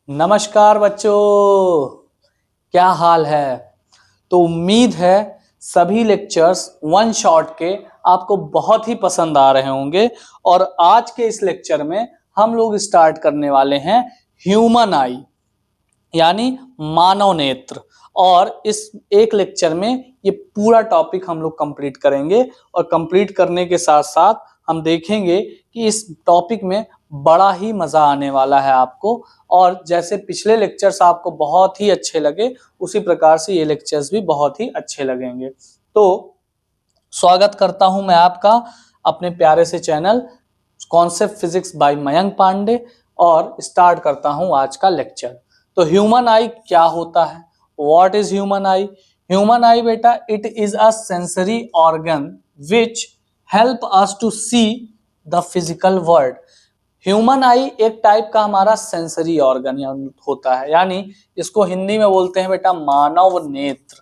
नमस्कार बच्चों, क्या हाल है। तो उम्मीद है सभी लेक्चर्स वन शॉट के आपको बहुत ही पसंद आ रहे होंगे। और आज के इस लेक्चर में हम लोग स्टार्ट करने वाले हैं ह्यूमन आई, यानी मानव नेत्र। और इस एक लेक्चर में ये पूरा टॉपिक हम लोग कंप्लीट करेंगे। और कंप्लीट करने के साथ साथ हम देखेंगे कि इस टॉपिक में बड़ा ही मजा आने वाला है आपको। और जैसे पिछले लेक्चर्स आपको बहुत ही अच्छे लगे, उसी प्रकार से ये लेक्चर्स भी बहुत ही अच्छे लगेंगे। तो स्वागत करता हूं मैं आपका अपने प्यारे से channel concept physics by Mayank Pandey, और स्टार्ट करता हूं आज का लेक्चर। तो ह्यूमन आई क्या होता है? What is human eye? Human eye बेटा, it is a sensory organ which help us to see the physical world. Human eye एक टाइप का हमारा सेंसरी ऑर्गन होता है, यानी इसको हिंदी में बोलते हैं बेटा मानव नेत्र।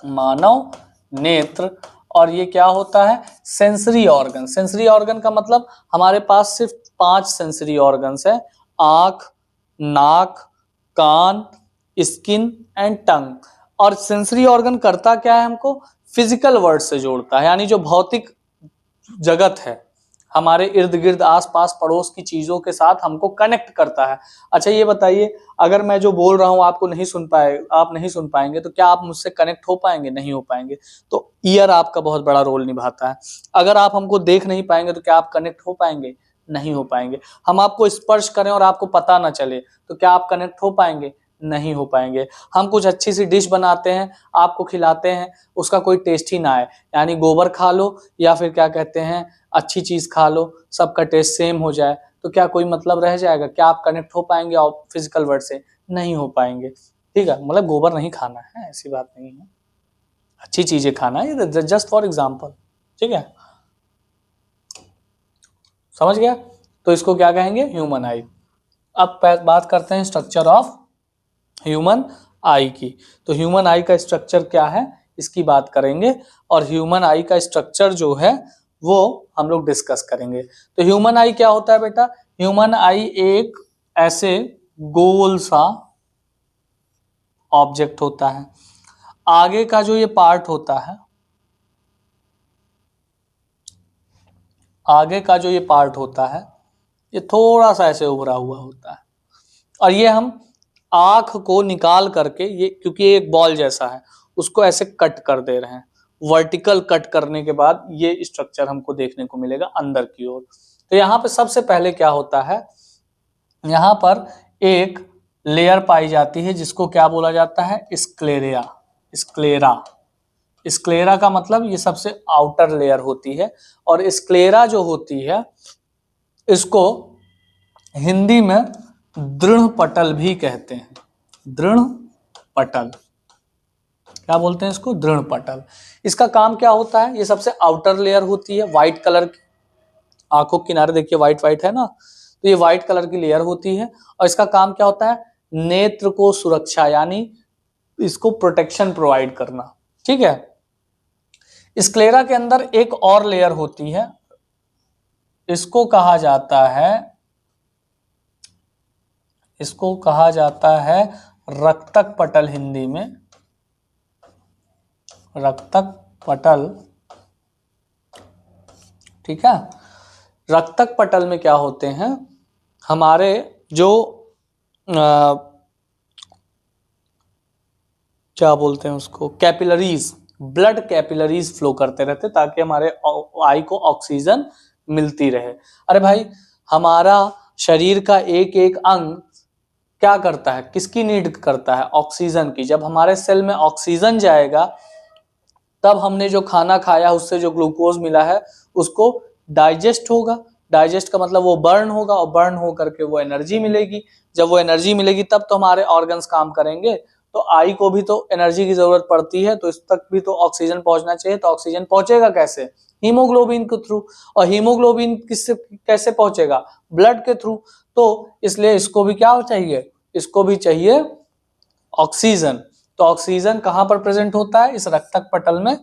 मानव नेत्र। और ये क्या होता है? Sensory organ. सेंसरी ऑर्गन का मतलब हमारे पास सिर्फ 5 सेंसरी ऑर्गन्स है: आंख, नाक, कान, स्किन एंड टंग। और सेंसरी ऑर्गन करता क्या है? हमको फिजिकल वर्ल्ड से जोड़ता है, यानी जो भौतिक जगत है, हमारे इर्द गिर्द आसपास पड़ोस की चीजों के साथ हमको कनेक्ट करता है। अच्छा ये बताइए, अगर मैं जो बोल रहा हूं आपको नहीं सुन पाए, आप नहीं सुन पाएंगे, तो क्या आप मुझसे कनेक्ट हो पाएंगे? नहीं हो पाएंगे। तो ईयर आपका बहुत बड़ा रोल निभाता है। अगर आप हमको देख नहीं पाएंगे तो क्या आप कनेक्ट हो पाएंगे? नहीं हो पाएंगे। हम आपको स्पर्श करें और आपको पता ना चले तो क्या आप कनेक्ट हो पाएंगे? नहीं हो पाएंगे। हम कुछ अच्छी सी डिश बनाते हैं, आपको खिलाते हैं, उसका कोई टेस्ट ही ना आए, यानी गोबर खा लो या फिर क्या कहते हैं अच्छी चीज खा लो, सबका टेस्ट सेम हो जाए, तो क्या कोई मतलब रह जाएगा? क्या आप कनेक्ट हो पाएंगे और फिजिकल वर्ल्ड से? नहीं हो पाएंगे। ठीक है, मतलब गोबर नहीं खाना है, ऐसी बात नहीं है, अच्छी चीजें खाना है, जस्ट फॉर एग्जाम्पल। ठीक है, समझ गया? तो इसको क्या कहेंगे? ह्यूमन आई। अब बात करते हैं स्ट्रक्चर ऑफ ह्यूमन आई की। तो ह्यूमन आई का स्ट्रक्चर क्या है, इसकी बात करेंगे। और ह्यूमन आई का स्ट्रक्चर जो है वो हम लोग डिस्कस करेंगे। तो ह्यूमन आई क्या होता है बेटा? ह्यूमन आई एक ऐसे गोल सा ऑब्जेक्ट होता है। आगे का जो ये पार्ट होता है, आगे का जो ये पार्ट होता है, ये थोड़ा सा ऐसे उभरा हुआ होता है। और ये हम आंख को निकाल करके, ये क्योंकि ये एक बॉल जैसा है, उसको ऐसे कट कर दे रहे हैं। वर्टिकल कट करने के बाद ये स्ट्रक्चर हमको देखने को मिलेगा अंदर की ओर। तो यहाँ पे सबसे पहले क्या होता है, यहाँ पर एक लेयर पाई जाती है जिसको क्या बोला जाता है? स्क्लेरिया। स्क्लेरा। स्क्लेरा का मतलब ये सबसे आउटर लेयर होती है। और स्क्लेरा जो होती है, इसको हिंदी में दृढ़ पटल भी कहते हैं। दृढ़ पटल, क्या बोलते हैं इसको? दृढ़ पटल। इसका काम क्या होता है? ये सबसे आउटर लेयर होती है, व्हाइट कलर की। आंखों के किनारे देखिए व्हाइट व्हाइट है ना, तो ये व्हाइट कलर की लेयर होती है। और इसका काम क्या होता है? नेत्र को सुरक्षा, यानी इसको प्रोटेक्शन प्रोवाइड करना। ठीक है। स्क्लेरा के अंदर एक और लेयर होती है, इसको कहा जाता है, इसको कहा जाता है रक्तक पटल। हिंदी में रक्तक पटल। ठीक है। रक्तक पटल में क्या होते हैं? हमारे जो क्या बोलते हैं उसको, कैपिलरीज, ब्लड कैपिलरीज फ्लो करते रहते ताकि हमारे आई को ऑक्सीजन मिलती रहे। अरे भाई, हमारा शरीर का एक एक अंग क्या करता है? किसकी नीड करता है? ऑक्सीजन की। जब हमारे सेल में ऑक्सीजन जाएगा, तब हमने जो खाना खाया उससे जो ग्लूकोज मिला है उसको डाइजेस्ट होगा। डाइजेस्ट का मतलब वो बर्न होगा, और बर्न हो करके वो एनर्जी मिलेगी। जब वो एनर्जी मिलेगी तब तो हमारे ऑर्गन्स काम करेंगे। तो आई को भी तो एनर्जी की जरूरत पड़ती है, तो इस तक भी तो ऑक्सीजन पहुंचना चाहिए। तो ऑक्सीजन पहुंचेगा कैसे? हीमोग्लोबिन के थ्रू। और हीमोग्लोबिन किससे कैसे पहुंचेगा? ब्लड के थ्रू। तो इसलिए इसको भी क्या चाहिए? इसको भी चाहिए ऑक्सीजन। तो ऑक्सीजन कहां पर प्रेजेंट होता है? इस रक्तक पटल में।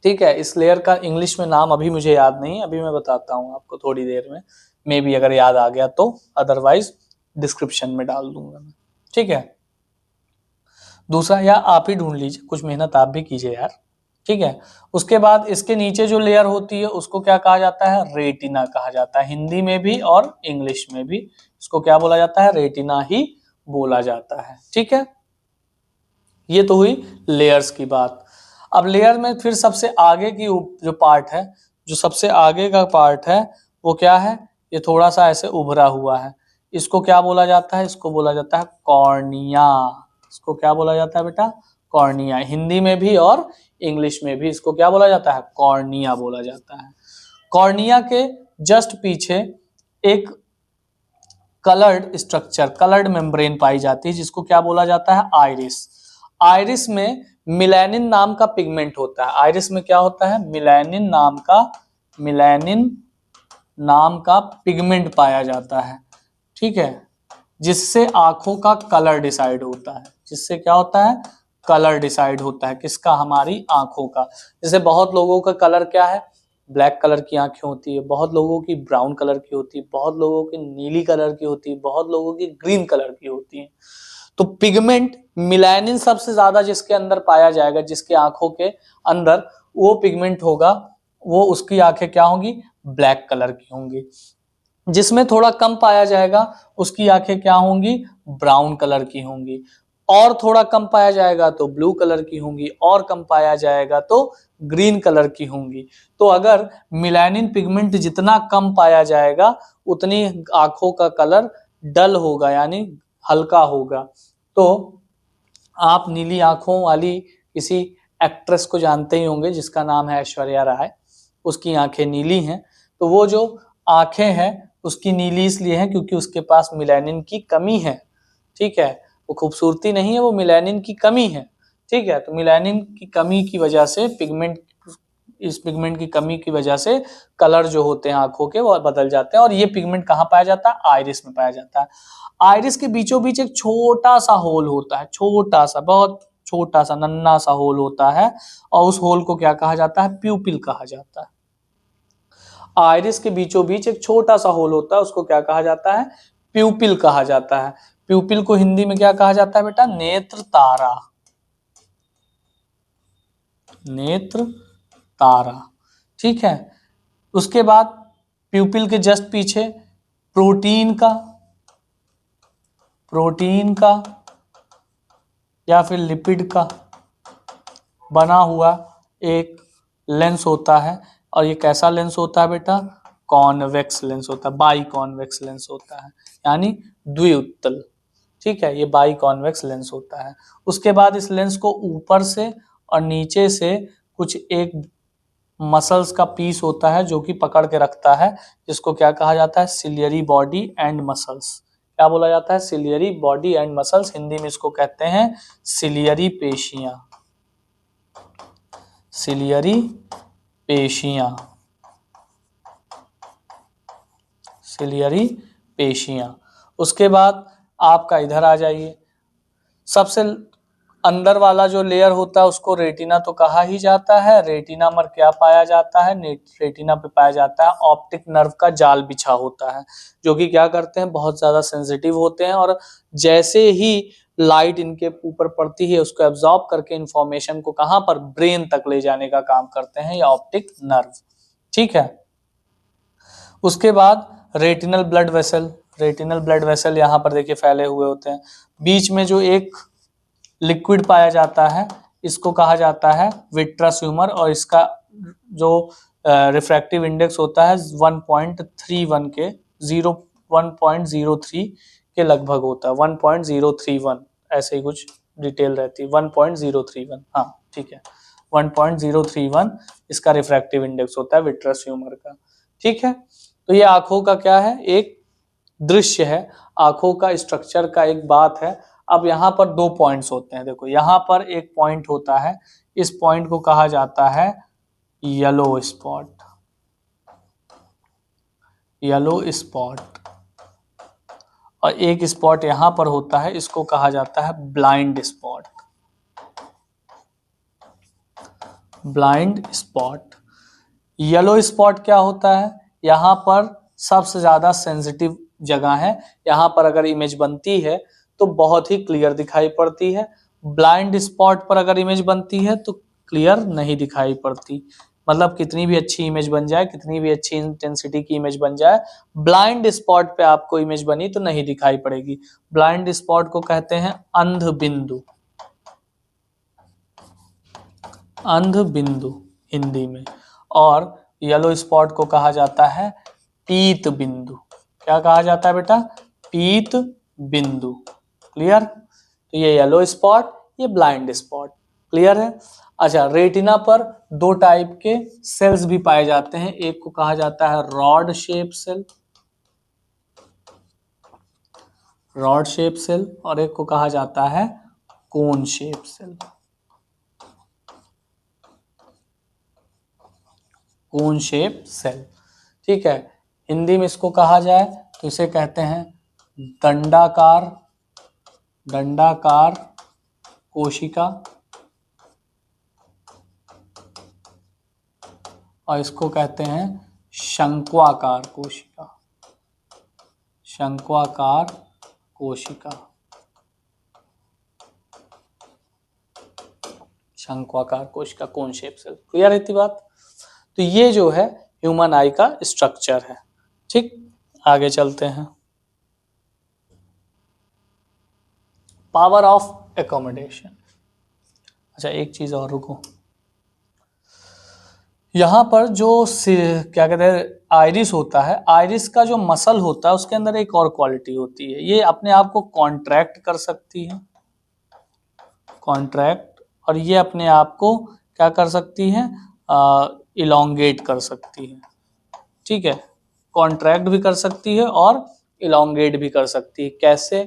ठीक है। इस लेयर का इंग्लिश में नाम अभी मुझे याद नहीं, अभी मैं बताता हूं आपको थोड़ी देर में, मे बी अगर याद आ गया तो, अदरवाइज डिस्क्रिप्शन में डाल दूंगा मैं, ठीक है। दूसरा, या आप ही ढूंढ लीजिए, कुछ मेहनत आप भी कीजिए यार, ठीक है। उसके बाद इसके नीचे जो लेयर होती है उसको क्या कहा जाता है, रेटिना कहा जाता है। हिंदी में भी और इंग्लिश में भी इसको क्या बोला जाता है, रेटिना ही बोला जाता है, ठीक है। ये तो हुई लेयर्स की बात। अब लेयर में फिर सबसे आगे की जो पार्ट है, जो सबसे आगे का पार्ट है वो क्या है, ये थोड़ा सा ऐसे उभरा हुआ है, इसको क्या बोला जाता है, इसको बोला जाता है कॉर्निया। इसको क्या बोला जाता है बेटा, कॉर्निया। हिंदी में भी और इंग्लिश में भी इसको क्या बोला जाता है, कॉर्निया बोला जाता है। कॉर्निया के जस्ट पीछे एक कलर्ड स्ट्रक्चर, कलर्ड मेम्ब्रेन पाई जाती है, जिसको क्या बोला जाता है, आइरिस। आइरिस में मिलेनिन नाम का पिगमेंट होता है। आइरिस में क्या होता है, मिलेनिन नाम का पिगमेंट पाया जाता है, ठीक है, जिससे आंखों का कलर डिसाइड होता है। जिससे क्या होता है, कलर डिसाइड होता है, किसका, हमारी आंखों का। जैसे बहुत लोगों का कलर क्या है, ब्लैक कलर की आंखें होती है, बहुत लोगों की ब्राउन कलर की होती है, बहुत लोगों की नीली कलर की होती है, बहुत लोगों की ग्रीन कलर की होती है। तो पिगमेंट मिलेनिन सबसे ज्यादा जिसके अंदर पाया जाएगा, जिसके आंखों के अंदर वो पिगमेंट होगा, वो उसकी आंखें क्या होंगी, ब्लैक कलर की होंगी। जिसमें थोड़ा कम पाया जाएगा उसकी आंखें क्या होंगी, ब्राउन कलर की होंगी। और थोड़ा कम पाया जाएगा तो ब्लू कलर की होंगी, और कम पाया जाएगा तो ग्रीन कलर की होंगी। तो अगर मिलेनिन पिगमेंट जितना कम पाया जाएगा उतनी आंखों का कलर डल होगा, यानी हल्का होगा। तो आप नीली आंखों वाली किसी एक्ट्रेस को जानते ही होंगे जिसका नाम है ऐश्वर्या राय। उसकी आंखें नीली हैं, तो वो जो आंखें हैं उसकी नीली इसलिए है क्योंकि उसके पास मिलेनिन की कमी है, ठीक है। वो खूबसूरती नहीं है, वो मिलेनिन की कमी है, ठीक है। तो मिलेनिन की कमी की वजह से इस पिगमेंट की कमी की वजह से कलर जो होते हैं आंखों के वो बदल जाते हैं। और ये पिगमेंट कहाँ पाया जाता है, आइरिस में पाया जाता है। आइरिस के बीचों बीच एक छोटा सा होल होता है, छोटा सा, बहुत छोटा सा नन्ना सा होल होता है, और उस होल को क्या कहा जाता है, प्यूपिल कहा जाता है। आइरिस के बीचों बीच एक छोटा सा होल होता है, उसको क्या कहा जाता है, प्यूपिल कहा जाता है। प्यूपिल को हिंदी में क्या कहा जाता है बेटा, नेत्र तारा, नेत्र तारा, ठीक है। उसके बाद प्यूपिल के जस्ट पीछे प्रोटीन का या फिर लिपिड का बना हुआ एक लेंस होता है। और ये कैसा लेंस होता है बेटा, कॉन्वेक्स लेंस होता है, बाई कॉन्वेक्स लेंस होता है, यानी द्विउत्तल, ठीक है। ये बाई कॉन्वेक्स लेंस होता है। उसके बाद इस लेंस को ऊपर से और नीचे से कुछ एक मसल्स का पीस होता है जो कि पकड़ के रखता है, जिसको क्या कहा जाता है, सिलियरी बॉडी एंड मसल्स। क्या बोला जाता है, ciliary body and muscles. Hindi में इसको कहते हैं सिलियरी पेशियां, सिलियरी पेशियां, सिलियरी पेशियां। उसके बाद आपका इधर आ जाइए, सबसे अंदर वाला जो लेयर होता है उसको रेटिना तो कहा ही जाता है। रेटिना में क्या पाया जाता है, रेटिना पे पाया जाता है ऑप्टिक नर्व का जाल बिछा होता है, जो कि क्या करते हैं, बहुत ज्यादा सेंसिटिव होते हैं, और जैसे ही लाइट इनके ऊपर पड़ती है उसको एब्जॉर्ब करके इंफॉर्मेशन को कहां पर, ब्रेन तक ले जाने का काम करते हैं ये ऑप्टिक नर्व, ठीक है। उसके बाद retinal blood vessel, retinal blood vessel यहाँ पर देखिए फैले हुए होते हैं। बीच में जो एक लिक्विड पाया जाता है इसको कहा जाता है विट्रस ह्यूमर, और इसका जो रिफ्रैक्टिव इंडेक्स होता है 1.31 के 1.03 के लगभग होता है, 1.031 ऐसे ही कुछ डिटेल रहती है, 1.031, हाँ ठीक है, 1.031 इसका रिफ्रैक्टिव इंडेक्स होता है विट्रस ह्यूमर का, ठीक है। तो ये आंखों का क्या है, एक दृश्य है, आंखों का स्ट्रक्चर का एक बात है। अब यहाँ पर दो पॉइंट्स होते हैं, देखो यहाँ पर एक पॉइंट होता है, इस पॉइंट को कहा जाता है येलो स्पॉट, येलो स्पॉट। और एक स्पॉट यहाँ पर होता है, इसको कहा जाता है blind spot, blind spot. Yellow spot क्या होता है, यहाँ पर सबसे ज्यादा सेंसिटिव जगह है, यहाँ पर अगर इमेज बनती है तो बहुत ही क्लियर दिखाई पड़ती है। ब्लाइंड स्पॉट पर अगर इमेज बनती है तो क्लियर नहीं दिखाई पड़ती। मतलब कितनी भी अच्छी इमेज बन जाए, कितनी भी अच्छी इंटेंसिटी की इमेज बन जाए, ब्लाइंड स्पॉट पे आपको इमेज बनी तो नहीं दिखाई पड़ेगी। ब्लाइंड स्पॉट को कहते हैं अंध बिंदु, अंध बिंदु हिंदी में। और येलो स्पॉट को कहा जाता है पीत बिंदु। क्या कहा जाता है बेटा? पीत बिंदु। क्लियर? तो ये येलो स्पॉट, ये ब्लाइंड स्पॉट। क्लियर है? अच्छा, रेटिना पर दो टाइप के सेल्स भी पाए जाते हैं। एक को कहा जाता है rod shape cell, rod shape cell, और एक को कहा जाता है cone shape cell, cone shape cell. ठीक है, हिंदी में इसको कहा जाए तो इसे कहते हैं दंडाकार, दंडाकार कोशिका, और इसको कहते हैं शंक्वाकार कोशिका, शंक्वाकार कोशिका, शंक्वाकार कोशिका, कोन शेप सेल। क्लियर है इतनी बात? तो ये जो है ह्यूमन आई का स्ट्रक्चर है। ठीक, आगे चलते हैं। Power of accommodation. अच्छा, एक चीज और रुको, यहाँ पर जो क्या कहते हैं आइरिस होता है, आइरिस का जो मसल होता है उसके अंदर एक और क्वालिटी होती है, ये अपने आप को कॉन्ट्रैक्ट कर सकती है, कॉन्ट्रैक्ट, और ये अपने आप को क्या कर सकती है? इलोंगेट कर सकती है। ठीक है, कॉन्ट्रैक्ट भी कर सकती है और इलोंगेट भी कर सकती है। कैसे?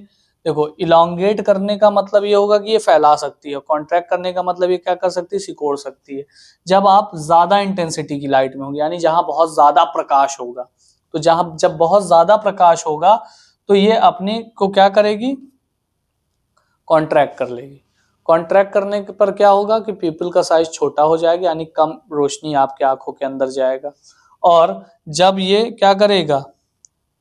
देखो, इलोंगेट करने का मतलब ये होगा कि ये फैला सकती है, कॉन्ट्रैक्ट करने का मतलब ये क्या कर सकती है? सिकोड़ सकती है। जब आप ज्यादा इंटेंसिटी की लाइट में होंगे, यानी जहां बहुत ज्यादा प्रकाश होगा, तो जब बहुत ज्यादा प्रकाश होगा तो ये अपने को क्या करेगी? कॉन्ट्रैक्ट कर लेगी। कॉन्ट्रैक्ट करने पर क्या होगा कि पीपल का साइज छोटा हो जाएगा, यानी कम रोशनी आपके आंखों के अंदर जाएगा। और जब ये क्या करेगा?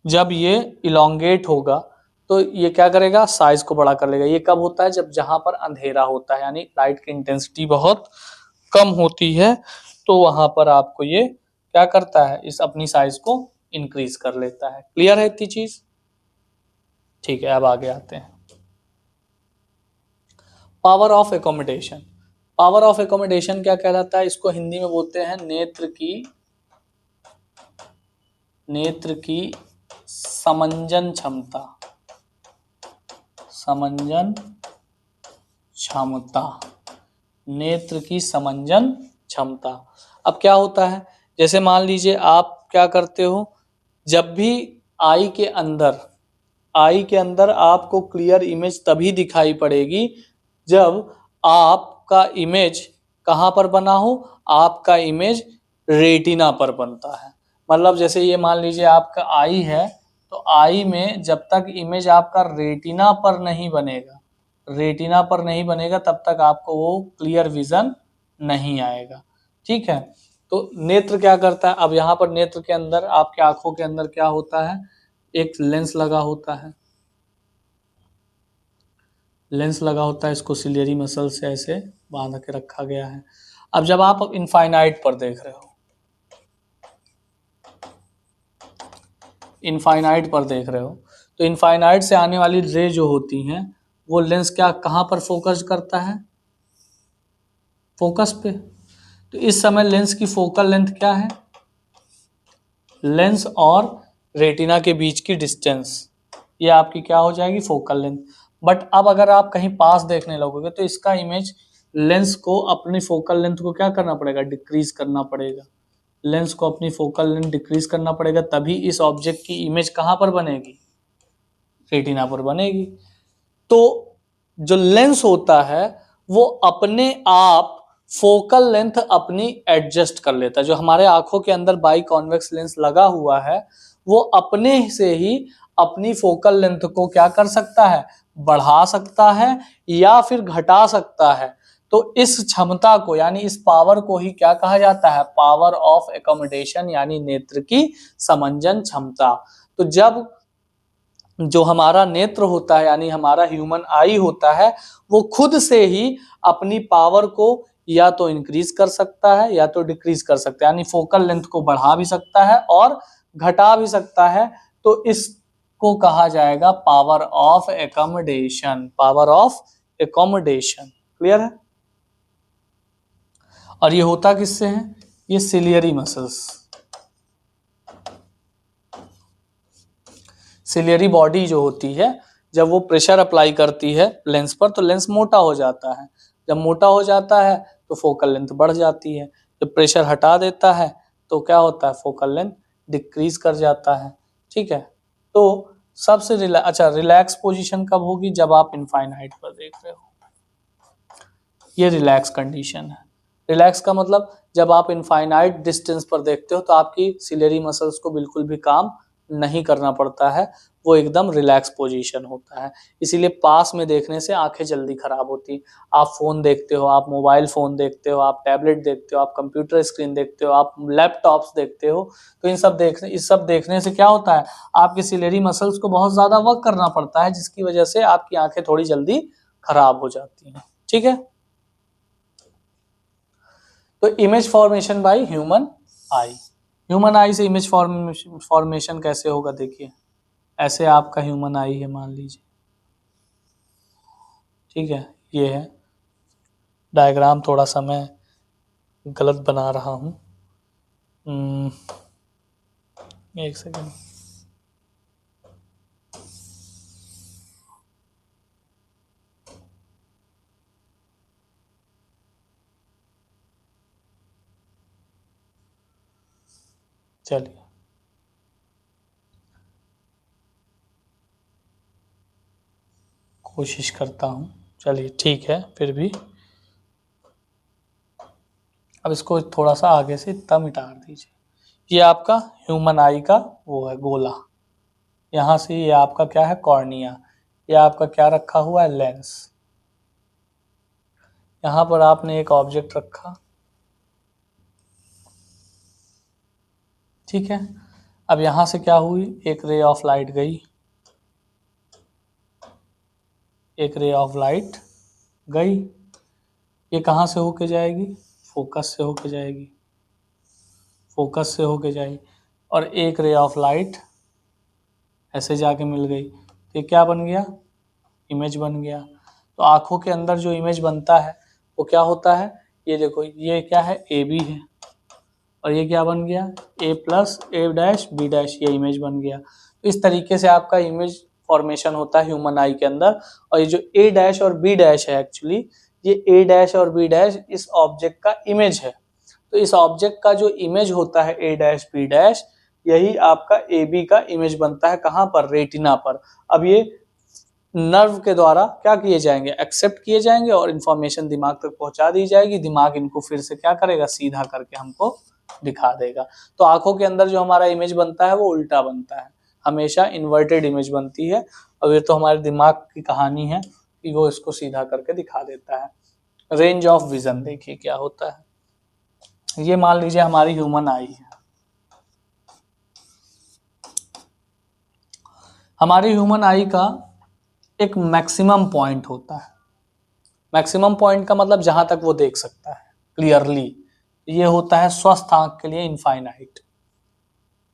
जब ये इलोंगेट होगा तो ये क्या करेगा? साइज को बड़ा कर लेगा। ये कब होता है? जब जहां पर अंधेरा होता है, यानी लाइट की इंटेंसिटी बहुत कम होती है, तो वहां पर आपको ये क्या करता है? इस अपनी साइज को इंक्रीज कर लेता है। क्लियर है इतनी चीज? ठीक है, अब आगे आते हैं। Power of accommodation. Power of accommodation क्या कहलाता है? इसको हिंदी में बोलते हैं नेत्र की समंजन क्षमता, समंजन क्षमता, नेत्र की समंजन क्षमता। अब क्या होता है? जैसे मान लीजिए आप क्या करते हो, जब भी आई के अंदर आपको क्लियर इमेज तभी दिखाई पड़ेगी जब आपका इमेज कहाँ पर बना हो? आपका इमेज रेटिना पर बनता है। मतलब जैसे ये मान लीजिए आपका आई है, तो आई में जब तक इमेज आपका रेटिना पर नहीं बनेगा, रेटिना पर नहीं बनेगा, तब तक आपको वो क्लियर विजन नहीं आएगा। ठीक है, तो नेत्र क्या करता है? अब यहाँ पर नेत्र के अंदर, आपके आंखों के अंदर क्या होता है? एक लेंस लगा होता है, लेंस लगा होता है, इसको सिलियरी मसल से ऐसे बांध के रखा गया है। अब जब आप इनफाइनाइट पर देख रहे हो, इनफाइनाइट पर देख रहे हो, तो इनफाइनाइट से आने वाली रे जो होती हैं वो लेंस क्या कहाँ पर फोकस करता है? फोकस पे। तो इस समय लेंस की फोकल लेंथ क्या है? लेंस और रेटिना के बीच की डिस्टेंस, ये आपकी क्या हो जाएगी? Focal length. बट अब अगर आप कहीं पास देखने लगोगे तो इसका इमेज, लेंस को अपनी फोकल लेंथ को क्या करना पड़ेगा? डिक्रीज करना पड़ेगा। लेंस को अपनी फोकल लेंथ डिक्रीज करना पड़ेगा, तभी इस ऑब्जेक्ट की इमेज कहाँ पर बनेगी? रेटिना पर बनेगी। तो जो लेंस होता है वो अपने आप फोकल लेंथ अपनी एडजस्ट कर लेता है। जो हमारे आंखों के अंदर बाई कॉन्वेक्स लेंस लगा हुआ है वो अपने से ही अपनी फोकल लेंथ को क्या कर सकता है? बढ़ा सकता है या फिर घटा सकता है। तो इस क्षमता को, यानी इस पावर को ही क्या कहा जाता है? पावर ऑफ एकोमोडेशन, यानी नेत्र की समंजन क्षमता। तो जब जो हमारा नेत्र होता है यानी हमारा ह्यूमन आई होता है वो खुद से ही अपनी पावर को या तो इंक्रीज कर सकता है या तो डिक्रीज कर सकता है, यानी फोकल लेंथ को बढ़ा भी सकता है और घटा भी सकता है। तो इसको कहा जाएगा power of accommodation, power of accommodation. Clear है? और ये होता किससे है? ये सिलियरी मसल्स, सिलियरी बॉडी जो होती है जब वो प्रेशर अप्लाई करती है लेंस पर तो लेंस मोटा हो जाता है। जब मोटा हो जाता है तो फोकल लेंथ बढ़ जाती है। जब प्रेशर हटा देता है तो क्या होता है? फोकल लेंथ डिक्रीज कर जाता है। ठीक है, तो सबसे रिलैक्स पोजीशन कब होगी? जब आप इनफाइनाइट पर देख रहे हो, ये रिलैक्स कंडीशन है। रिलैक्स का मतलब जब आप इनफाइनाइट डिस्टेंस पर देखते हो तो आपकी सिलेरी मसल्स को बिल्कुल भी काम नहीं करना पड़ता है, वो एकदम रिलैक्स पोजीशन होता है। इसीलिए पास में देखने से आंखें जल्दी खराब होती। आप फोन देखते हो, आप मोबाइल फोन देखते हो, आप टैबलेट देखते हो, आप कंप्यूटर स्क्रीन देखते हो, आप लैपटॉप्स देखते हो, तो इस सब देखने से क्या होता है? आपकी सिलेरी मसल्स को बहुत ज्यादा वर्क करना पड़ता है, जिसकी वजह से आपकी आंखें थोड़ी जल्दी खराब हो जाती हैं। ठीक है, तो image formation by human eye. Human आई से इमेज फॉर्मेशन कैसे होगा? देखिए, ऐसे आपका ह्यूमन आई है मान लीजिए, ठीक है, ये है डायग्राम, थोड़ा सा मैं गलत बना रहा हूँ। एक सेकेंड। चलिए, कोशिश करता हूँ। चलिए ठीक है, फिर भी अब इसको थोड़ा सा आगे से इतना मिटा दीजिए। ये आपका ह्यूमन आई का वो है गोला, यहाँ से ये आपका क्या है? कॉर्निया। ये आपका क्या रखा हुआ है? लेंस। यहाँ पर आपने एक ऑब्जेक्ट रखा, ठीक है। अब यहाँ से क्या हुई? एक रे ऑफ लाइट गई, एक रे ऑफ लाइट गई, ये कहाँ से होके जाएगी? फोकस से होके जाएगी, फोकस से होके जाएगी। और एक रे ऑफ लाइट ऐसे जाके मिल गई, तो ये क्या बन गया? इमेज बन गया। तो आंखों के अंदर जो इमेज बनता है वो क्या होता है? ये देखो, ये क्या है? ए बी है, और ये क्या बन गया? ए प्लस ए डैश बी डैश, ये इमेज बन गया। तो इस तरीके से आपका इमेज फॉर्मेशन होता है ह्यूमन आई के अंदर। और ये जो ए डैश और बी डैश है, एक्चुअली ये ए डैश और बी डैश इस ऑब्जेक्ट का इमेज है। तो इस ऑब्जेक्ट का जो इमेज होता है ए डैश बी डैश, यही आपका ए बी का इमेज बनता है। कहाँ पर? रेटिना पर। अब ये नर्व के द्वारा क्या किए जाएंगे? एक्सेप्ट किए जाएंगे और इन्फॉर्मेशन दिमाग तक पहुंचा दी जाएगी। दिमाग इनको फिर से क्या करेगा? सीधा करके हमको दिखा देगा। तो आंखों के अंदर जो हमारा इमेज बनता है वो उल्टा बनता है, हमेशा इन्वर्टेड इमेज बनती है। और ये तो हमारे दिमाग की कहानी है कि वो इसको सीधा करके दिखा देता है। रेंज ऑफ विजन देखिए क्या होता है। ये मान लीजिए हमारी ह्यूमन आई है। हमारी ह्यूमन आई का एक मैक्सिमम पॉइंट होता है। मैक्सिमम पॉइंट का मतलब जहां तक वो देख सकता है क्लियरली, ये होता है स्वस्थ आंख के लिए इनफाइनाइट।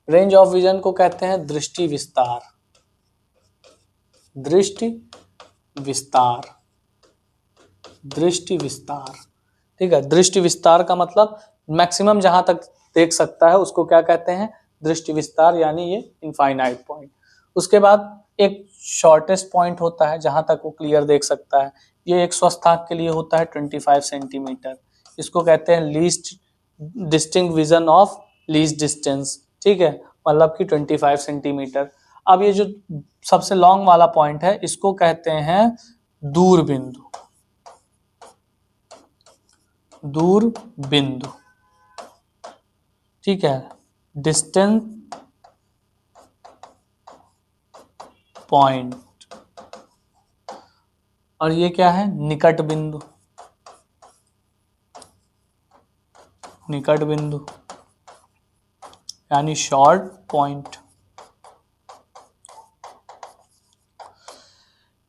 रेंज ऑफ विजन को कहते हैं दृष्टि विस्तार, दृष्टि विस्तार, दृष्टि विस्तार। ठीक है, दृष्टि विस्तार का मतलब मैक्सिमम जहां तक देख सकता है उसको क्या कहते हैं? दृष्टि विस्तार, यानी ये इनफाइनाइट पॉइंट। उसके बाद एक शॉर्टेस्ट पॉइंट होता है जहां तक वो क्लियर देख सकता है। ये एक स्वस्थ आंख के लिए होता है 25 सेंटीमीटर। इसको कहते हैं least distinct vision of least distance. ठीक है, मतलब कि 25 सेंटीमीटर। अब ये जो सबसे लॉन्ग वाला पॉइंट है इसको कहते हैं दूर बिंदु, दूर बिंदु। ठीक है, डिस्टेंस पॉइंट। और ये क्या है? निकट बिंदु, निकट बिंदु यानी शॉर्ट पॉइंट।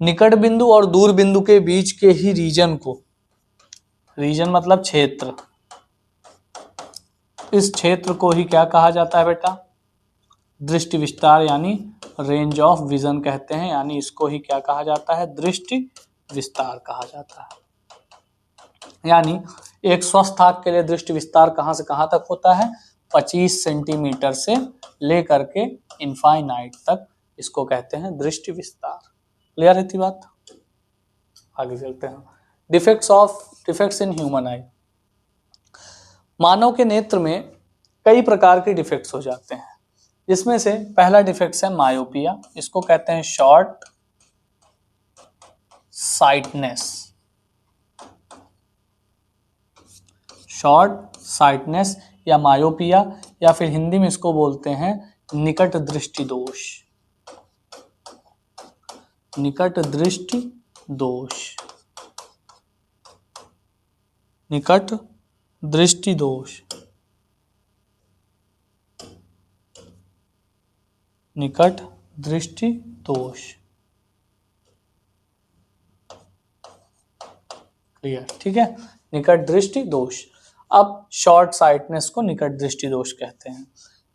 निकट बिंदु और दूर बिंदु के बीच के ही रीजन को, रीजन मतलब क्षेत्र, इस क्षेत्र को ही क्या कहा जाता है बेटा? दृष्टि विस्तार यानी रेंज ऑफ विजन कहते हैं, यानी इसको ही क्या कहा जाता है? दृष्टि विस्तार कहा जाता है। यानी एक स्वस्थ आंख के लिए दृष्टि विस्तार कहां से कहां तक होता है? 25 सेंटीमीटर से लेकर के इनफाइनाइट तक, इसको कहते हैं दृष्टि विस्तार। क्लियर रहती बात? आगे चलते हैं। डिफेक्ट्स इन ह्यूमन आई। मानव के नेत्र में कई प्रकार के डिफेक्ट्स हो जाते हैं, जिसमें से पहला डिफेक्ट है मायोपिया, इसको कहते हैं शॉर्ट साइटनेस। शॉर्ट साइटनेस या मायोपिया, या फिर हिंदी में इसको बोलते हैं निकट दृष्टि दोष। निकट दृष्टि दोष, निकट दृष्टि दोष, निकट दृष्टि दोष। क्लियर? ठीक है, निकट दृष्टि दोष। अब शॉर्ट साइटनेस को निकट दृष्टि दोष कहते हैं।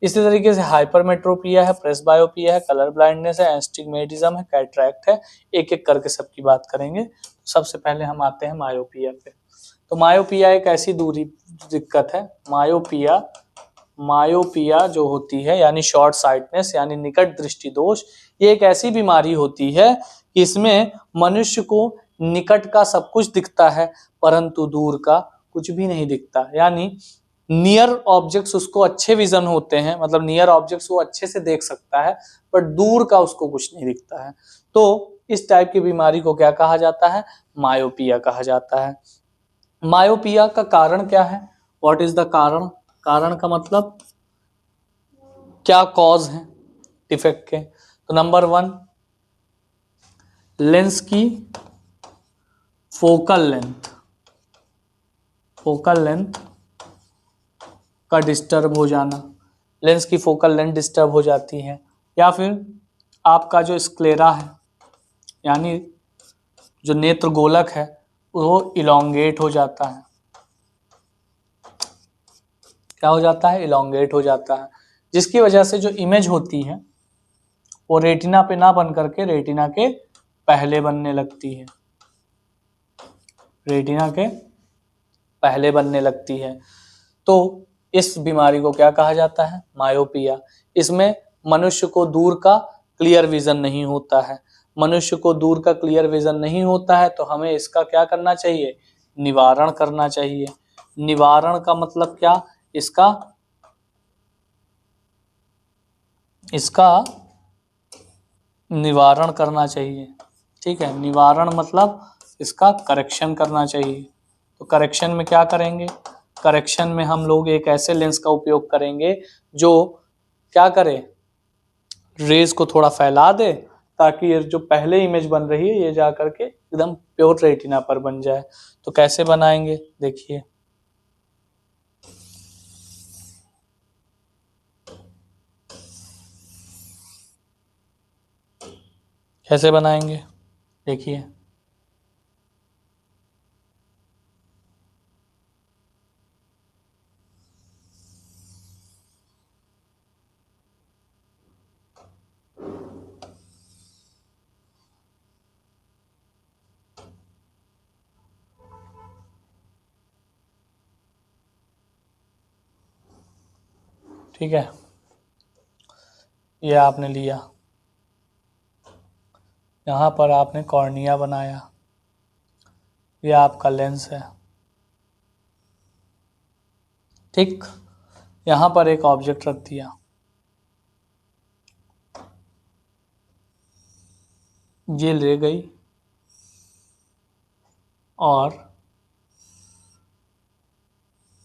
इसी तरीके से हाइपरमेट्रोपिया है, प्रेसबायोपिया है, कलर ब्लाइंडनेस है, एस्टिग्मेटिज्म है, कैटरैक्ट है। एक एक करके सबकी बात करेंगे। सबसे पहले हम आते हैं मायोपिया पे। तो मायोपिया एक ऐसी दूरी दिक्कत है, मायोपिया जो होती है यानी शॉर्ट साइटनेस यानी निकट दृष्टि दोष, ये एक ऐसी बीमारी होती है कि इसमें मनुष्य को निकट का सब कुछ दिखता है परंतु दूर का कुछ भी नहीं दिखता। यानी नियर ऑब्जेक्ट्स उसको अच्छे विजन होते हैं, मतलब नियर ऑब्जेक्ट्स वो अच्छे से देख सकता है, बट दूर का उसको कुछ नहीं दिखता है। तो इस टाइप की बीमारी को क्या कहा जाता है? मायोपिया कहा जाता है। मायोपिया का कारण क्या है? व्हाट इज द कारण? कारण का मतलब क्या कॉज है डिफेक्ट के? तो नंबर 1, लेंस की फोकल लेंथ का डिस्टर्ब हो जाना, लेंस की फोकल लेंथ डिस्टर्ब हो जाती है, या फिर आपका जो स्क्लेरा है यानी जो नेत्र गोलक है वो इलोंगेट हो जाता है। क्या हो जाता है? इलोंगेट हो जाता है, जिसकी वजह से जो इमेज होती है वो रेटिना पे ना बन करके रेटिना के पहले बनने लगती है, रेटिना के पहले बनने लगती है। तो इस बीमारी को क्या कहा जाता है? मायोपिया। इसमें मनुष्य को दूर का क्लियर विजन नहीं होता है। मनुष्य को दूर का क्लियर विजन नहीं होता है तो हमें इसका क्या करना चाहिए? निवारण करना चाहिए। निवारण का मतलब क्या? इसका निवारण करना चाहिए। ठीक है, निवारण मतलब इसका करेक्शन करना चाहिए। तो करेक्शन में क्या करेंगे? करेक्शन में हम लोग एक ऐसे लेंस का उपयोग करेंगे जो क्या करे? रेज को थोड़ा फैला दे, ताकि ये जो पहले इमेज बन रही है ये जा करके एकदम प्योर रेटिना पर बन जाए। तो कैसे बनाएंगे? देखिए, कैसे बनाएंगे? देखिए, ठीक है, ये आपने लिया, यहाँ पर आपने कॉर्निया बनाया, ये आपका लेंस है। ठीक, यहाँ पर एक ऑब्जेक्ट रख दिया, ये ले गई और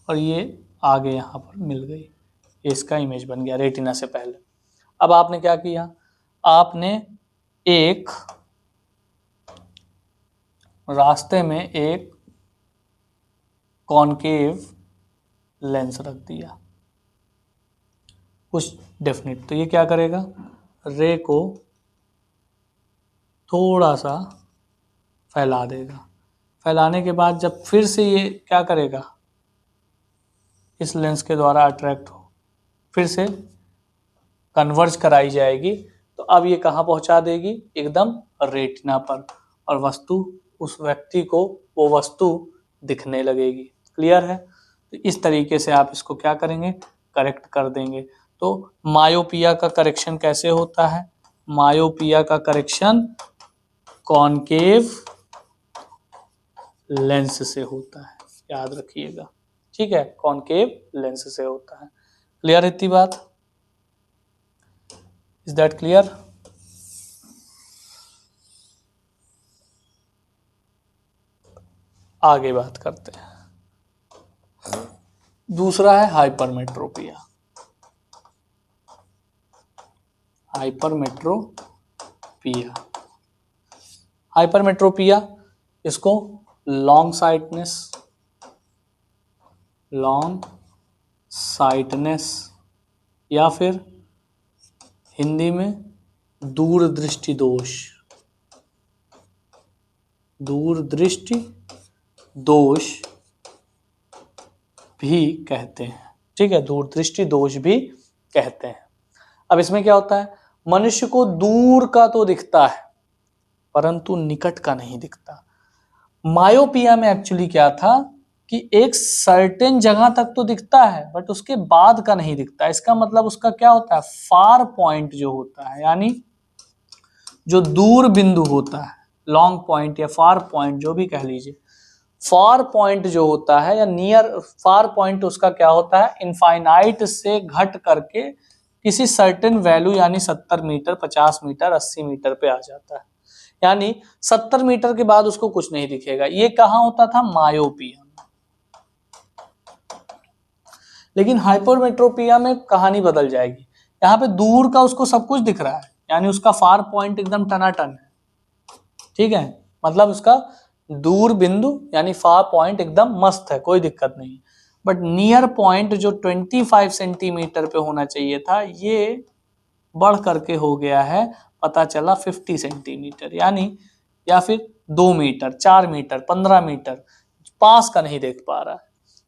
ये आगे यहाँ पर मिल गई, इसका इमेज बन गया रेटिना से पहले। अब आपने क्या किया? आपने एक रास्ते में एक कॉनकेव लेंस रख दिया कुछ डेफिनेट। तो ये क्या करेगा? रे को थोड़ा सा फैला देगा। फैलाने के बाद जब फिर से ये क्या करेगा, इस लेंस के द्वारा अट्रैक्ट हो, फिर से कन्वर्ज कराई जाएगी, तो अब ये कहाँ पहुंचा देगी, एकदम रेटिना पर, और वस्तु, उस व्यक्ति को वो वस्तु दिखने लगेगी। क्लियर है? तो इस तरीके से आप इसको क्या करेंगे, करेक्ट कर देंगे। तो मायोपिया का करेक्शन कैसे होता है, मायोपिया का करेक्शन कॉनकेव लेंस से होता है, याद रखिएगा। ठीक है, कॉनकेव लेंस से होता है। क्लियर है इतनी बात? Is that clear? आगे बात करते हैं। दूसरा है हाइपरमेट्रोपिया। हाइपरमेट्रोपिया, हाइपरमेट्रोपिया, इसको लॉन्ग साइटनेस, लॉन्ग साइटनेस, या फिर हिंदी में दूरदृष्टि दोष, दूरदृष्टि दोष भी कहते हैं। ठीक है, दूरदृष्टि दोष भी कहते हैं। अब इसमें क्या होता है, मनुष्य को दूर का तो दिखता है परंतु निकट का नहीं दिखता। मायोपिया में एक्चुअली क्या था कि एक सर्टेन जगह तक तो दिखता है बट उसके बाद का नहीं दिखता। इसका मतलब उसका क्या होता है, फार पॉइंट जो होता है, यानी जो दूर बिंदु होता है, लॉन्ग पॉइंट या फार पॉइंट जो भी कह लीजिए, फार पॉइंट जो होता है या नियर फार पॉइंट, उसका क्या होता है, इनफाइनाइट से घट करके किसी सर्टेन वैल्यू यानी 70 मीटर, 50 मीटर, 80 मीटर पे आ जाता है। यानी 70 मीटर के बाद उसको कुछ नहीं दिखेगा। ये कहाँ होता था, मायोपिया। लेकिन हाइपरमेट्रोपिया में कहानी बदल जाएगी। यहाँ पे दूर का उसको सब कुछ दिख रहा है, यानी उसका फार पॉइंट एकदम टनाटन है। ठीक है, मतलब उसका दूर बिंदु यानी फार पॉइंट एकदम मस्त है, कोई दिक्कत नहीं। बट नियर पॉइंट जो 25 सेंटीमीटर पे होना चाहिए था, ये बढ़ करके हो गया है, पता चला 50 सेंटीमीटर, यानी या फिर 2 मीटर, 4 मीटर, 15 मीटर, पास का नहीं देख पा रहा है।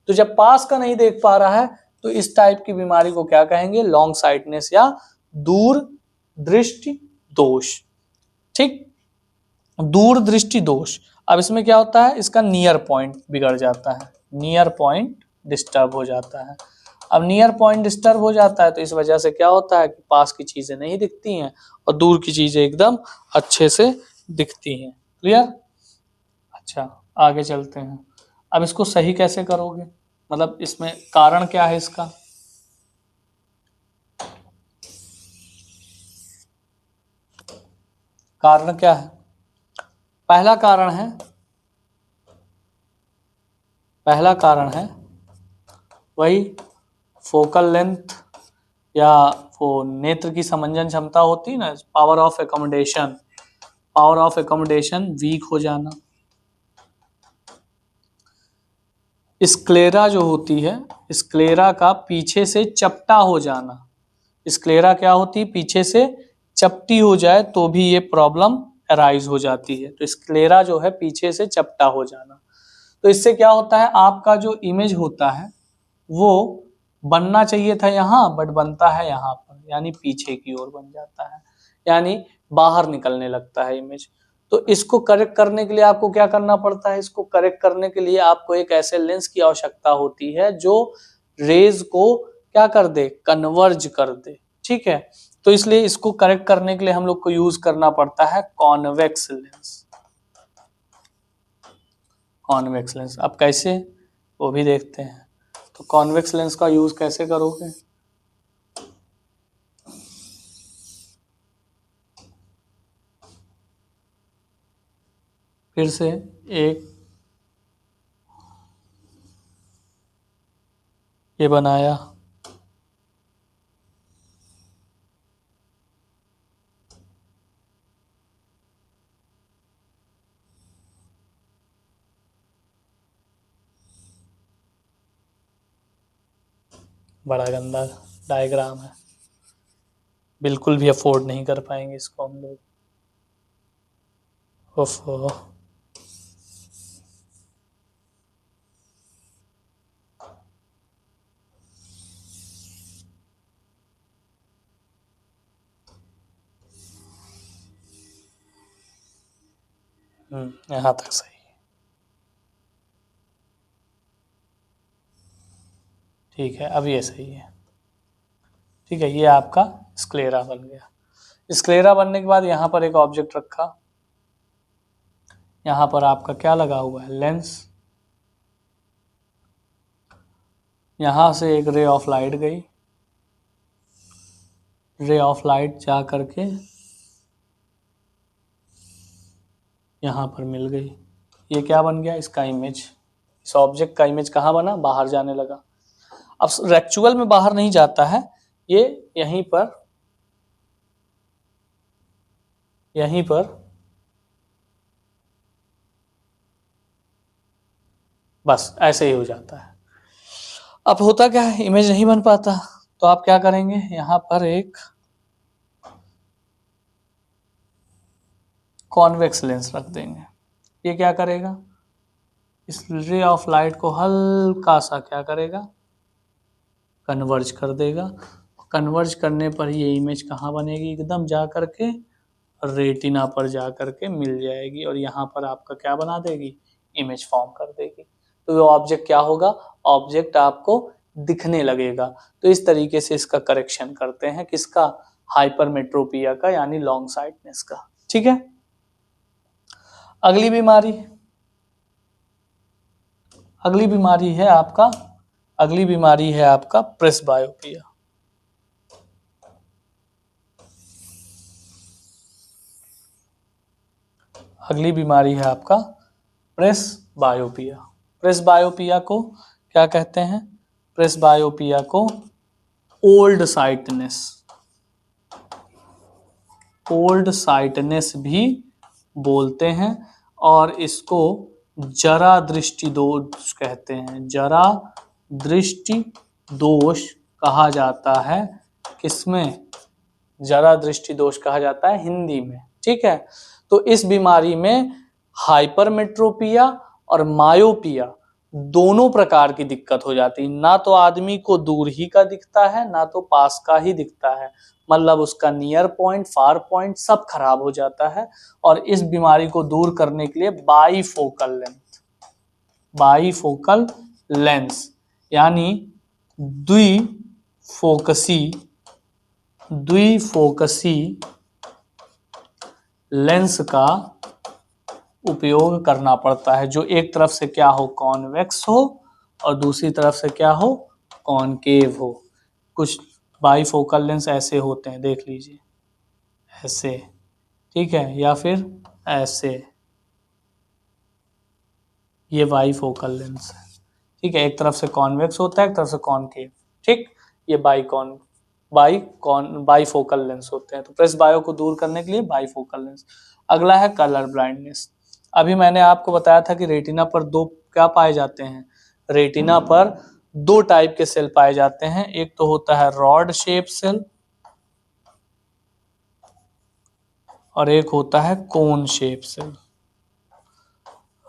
तो जब पास का नहीं देख पा रहा है तो इस टाइप की बीमारी को क्या कहेंगे, लॉन्ग साइटनेस या दूर दृष्टि दोष। ठीक, दूर दृष्टि दोष। अब इसमें क्या होता है, इसका नियर पॉइंट बिगड़ जाता है, नियर पॉइंट डिस्टर्ब हो जाता है। अब नियर पॉइंट डिस्टर्ब हो जाता है तो इस वजह से क्या होता है कि पास की चीजें नहीं दिखती हैं और दूर की चीजें एकदम अच्छे से दिखती हैं। क्लियर? अच्छा, आगे चलते हैं। अब इसको सही कैसे करोगे, मतलब इसमें कारण क्या है इसका, कारण क्या है? पहला कारण है, पहला कारण है वही फोकल लेंथ या वो नेत्र की समंजन क्षमता होती है ना, power of accommodation, power of accommodation weak हो जाना। स्क्लेरा जो होती है, स्क्लेरा का पीछे से चपटा हो जाना। स्क्लेरा क्या होती है, पीछे से चपटी हो जाए तो भी ये प्रॉब्लम अराइज हो जाती है। तो स्क्लेरा जो है पीछे से चपटा हो जाना। तो इससे क्या होता है, आपका जो इमेज होता है वो बनना चाहिए था यहाँ बट बनता है यहाँ पर, यानी पीछे की ओर बन जाता है, यानी बाहर निकलने लगता है इमेज। तो इसको करेक्ट करने के लिए आपको क्या करना पड़ता है, इसको करेक्ट करने के लिए आपको एक ऐसे लेंस की आवश्यकता होती है जो रेज को क्या कर दे, कन्वर्ज कर दे। ठीक है, तो इसलिए इसको करेक्ट करने के लिए हम लोग को यूज करना पड़ता है कॉन्वेक्स लेंस। कॉन्वेक्स लेंस अब कैसे, वो भी देखते हैं। तो कॉन्वेक्स लेंस का यूज कैसे करोगे, फिर से एक ये बनाया, बड़ा गंदा डायग्राम है, बिल्कुल भी अफोर्ड नहीं कर पाएंगे इसको हम लोग। ओफो, यहाँ तक सही है। ठीक है, अब ये सही है। ठीक है, ये आपका स्क्लेरा बन गया। स्क्लेरा बनने के बाद यहाँ पर एक ऑब्जेक्ट रखा, यहाँ पर आपका क्या लगा हुआ है, लेंस। यहाँ से एक रे ऑफ लाइट गई, रे ऑफ लाइट जा करके यहाँ पर मिल गई। ये क्या बन गया, इसका इमेज। इस ऑब्जेक्ट का इमेज कहाँ बना, बाहर जाने लगा। अब एक्चुअल में बाहर नहीं जाता है, ये यहीं पर बस ऐसे ही हो जाता है। अब होता क्या है, इमेज नहीं बन पाता, तो आप क्या करेंगे, यहाँ पर एक कॉन्वेक्स लेंस रख देंगे। ये क्या करेगा, इस रे ऑफ लाइट को हल्का सा क्या करेगा, कन्वर्ज कर देगा। कन्वर्ज करने पर ये इमेज कहाँ बनेगी, एकदम जा करके रेटिना पर जा करके मिल जाएगी, और यहाँ पर आपका क्या बना देगी, इमेज फॉर्म कर देगी। तो वो ऑब्जेक्ट क्या होगा, ऑब्जेक्ट आपको दिखने लगेगा। तो इस तरीके से इसका करेक्शन करते हैं, किसका, हाइपरमेट्रोपिया का, यानी लॉन्ग साइटनेस का। ठीक है, अगली बीमारी है आपका प्रेसबायोपिया। अगली बीमारी है आपका प्रेसबायोपिया। प्रेसबायोपिया को क्या कहते हैं, प्रेसबायोपिया को ओल्ड साइटनेस भी बोलते हैं, और इसको जरा दृष्टि दोष कहते हैं। जरा दृष्टि दोष कहा जाता है, किसमें, जरा दृष्टि दोष कहा जाता है हिंदी में। ठीक है, तो इस बीमारी में हाइपरमेट्रोपिया और मायोपिया दोनों प्रकार की दिक्कत हो जाती है। ना तो आदमी को दूर ही का दिखता है, ना तो पास का ही दिखता है, मतलब उसका नियर पॉइंट, फार पॉइंट सब खराब हो जाता है। और इस बीमारी को दूर करने के लिए बाईफोकल लेंस यानी द्विफोकसी लेंस का उपयोग करना पड़ता है, जो एक तरफ से क्या हो, कॉन्वेक्स हो, और दूसरी तरफ से क्या हो, कॉनकेव हो। कुछ बाईफोकल लेंस ऐसे होते हैं, देख लीजिए, ऐसे, ठीक है, या फिर ऐसे, ये बाईफोकल लेंस है। ठीक है, एक तरफ से कॉन्वेक्स होता है, एक तरफ से कॉनकेव। ठीक, ये बाईफोकल लेंस होते हैं। तो प्रेसबायो को दूर करने के लिए बाईफोकल लेंस। अगला है कलर ब्लाइंडनेस। अभी मैंने आपको बताया था कि रेटिना पर दो क्या पाए जाते हैं, रेटिना पर दो टाइप के सेल पाए जाते हैं। एक तो होता है रॉड शेप सेल, और एक होता है cone shape cell.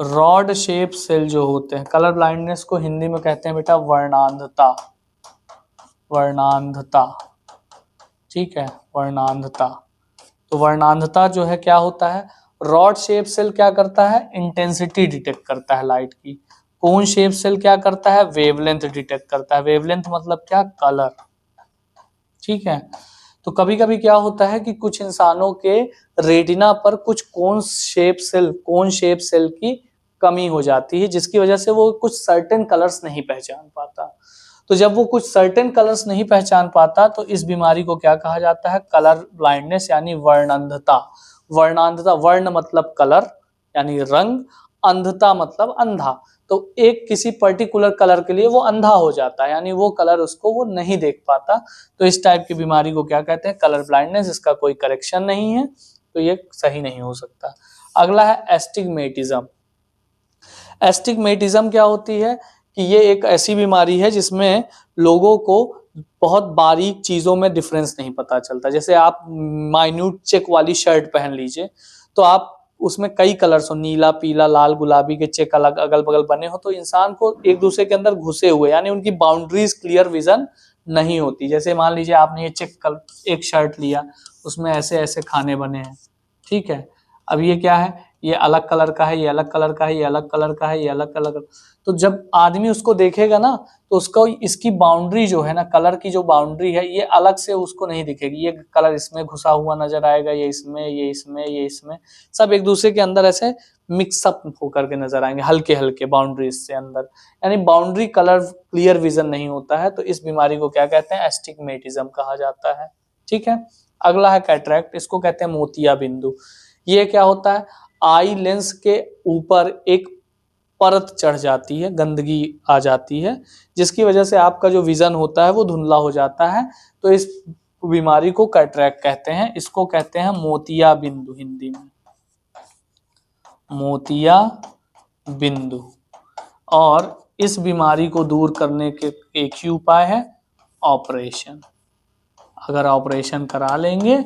Rod shape cell जो होते हैं, कलर ब्लाइंडनेस को हिंदी में कहते हैं बेटा वर्णांधता। ठीक है, वर्णांधता। तो वर्णांधता जो है क्या होता है, रॉड शेप सेल क्या करता है, इंटेंसिटी डिटेक्ट करता है लाइट की। कोन शेप सेल क्या करता है, वेवलेंथ डिटेक्ट करता है। वेवलेंथ मतलब क्या, कलर। ठीक है, तो कभी कभी क्या होता है कि कुछ इंसानों के रेटिना पर कुछ कोन शेप सेल की कमी हो जाती है, जिसकी वजह से वो कुछ सर्टेन कलर्स नहीं पहचान पाता। तो जब वो कुछ सर्टेन कलर्स नहीं पहचान पाता, तो इस बीमारी को क्या कहा जाता है, कलर ब्लाइंडनेस यानी वर्णांधता। वर्ण मतलब कलर यानी रंग, अंधता मतलब अंधा। तो एक किसी पर्टिकुलर कलर के लिए वो अंधा हो जाता है, यानी वो कलर उसको वो नहीं देख पाता। तो इस टाइप की बीमारी को क्या कहते हैं, कलर ब्लाइंडनेस। इसका कोई करेक्शन नहीं है, तो ये सही नहीं हो सकता। अगला है एस्टिग्मेटिज्म। एस्टिग्मेटिज्म क्या होती है कि ये एक ऐसी बीमारी है जिसमें लोगों को बहुत बारीक चीजों में डिफरेंस नहीं पता चलता। जैसे आप माइन्यूट चेक वाली शर्ट पहन लीजिए, तो आप उसमें कई कलर्स हो, नीला, पीला, लाल, गुलाबी के चेक अलग अगल बगल बने हो, तो इंसान को एक दूसरे के अंदर घुसे हुए, यानी उनकी बाउंड्रीज क्लियर विजन नहीं होती। जैसे मान लीजिए आपने ये चेक एक शर्ट लिया, उसमें ऐसे ऐसे खाने बने हैं, ठीक है। अब ये क्या है, ये अलग कलर का है, ये अलग कलर का है, ये अलग कलर का है, ये अलग कलर। तो जब आदमी उसको देखेगा ना, तो उसको इसकी बाउंड्री जो है ना, कलर की जो बाउंड्री है, ये अलग से उसको नहीं दिखेगी। ये कलर इसमें घुसा हुआ नजर आएगा, ये इसमें, ये इसमें, ये इसमें, सब एक दूसरे के अंदर ऐसे मिक्सअप होकर के नजर आएंगे, हल्के हल्के बाउंड्रीज से अंदर, यानी बाउंड्री कलर क्लियर विजन नहीं होता है। तो इस बीमारी को क्या कहते हैं, एस्टिग्मेटिज्म कहा जाता है, ठीक है। अगला है कैटरैक्ट, इसको कहते हैं मोतिया बिंदु। ये क्या होता है, आई लेंस के ऊपर एक परत चढ़ जाती है, गंदगी आ जाती है, जिसकी वजह से आपका जो विजन होता है वो धुंधला हो जाता है। तो इस बीमारी को कैटरैक्ट कहते हैं। इसको कहते हैं मोतिया बिंदु, हिंदी में मोतिया बिंदु। और इस बीमारी को दूर करने के एक ही उपाय है, ऑपरेशन। अगर ऑपरेशन करा लेंगे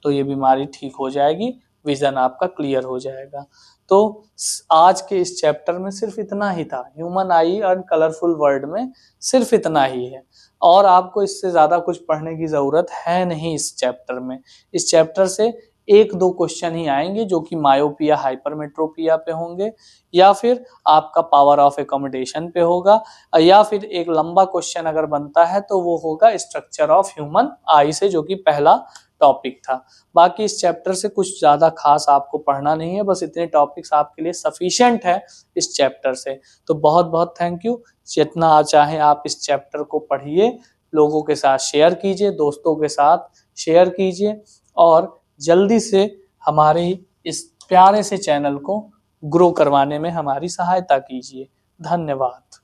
तो ये बीमारी ठीक हो जाएगी, विजन आपका क्लियर हो जाएगा। तो आज के इस चैप्टर में सिर्फ इतना ही था, human I and colourful world में सिर्फ इतना ही है, और आपको इससे ज्यादा कुछ पढ़ने की जरूरत है नहीं इस चैप्टर में। इस चैप्टर से एक दो क्वेश्चन ही आएंगे जो कि मायोपिया हाइपरमेट्रोपिया पे होंगे, या फिर आपका पावर ऑफ एकोमोडेशन पे होगा, या फिर एक लंबा क्वेश्चन अगर बनता है तो वो होगा स्ट्रक्चर ऑफ ह्यूमन आई से, जो कि पहला टॉपिक था। बाकी इस चैप्टर से कुछ ज्यादा खास आपको पढ़ना नहीं है, बस इतने टॉपिक्स आपके लिए सफिशिएंट है इस चैप्टर से। तो बहुत बहुत थैंक यू। जितना चाहे आप इस चैप्टर को पढ़िए, लोगों के साथ शेयर कीजिए, दोस्तों के साथ शेयर कीजिए, और जल्दी से हमारे इस प्यारे से चैनल को ग्रो करवाने में हमारी सहायता कीजिए। धन्यवाद।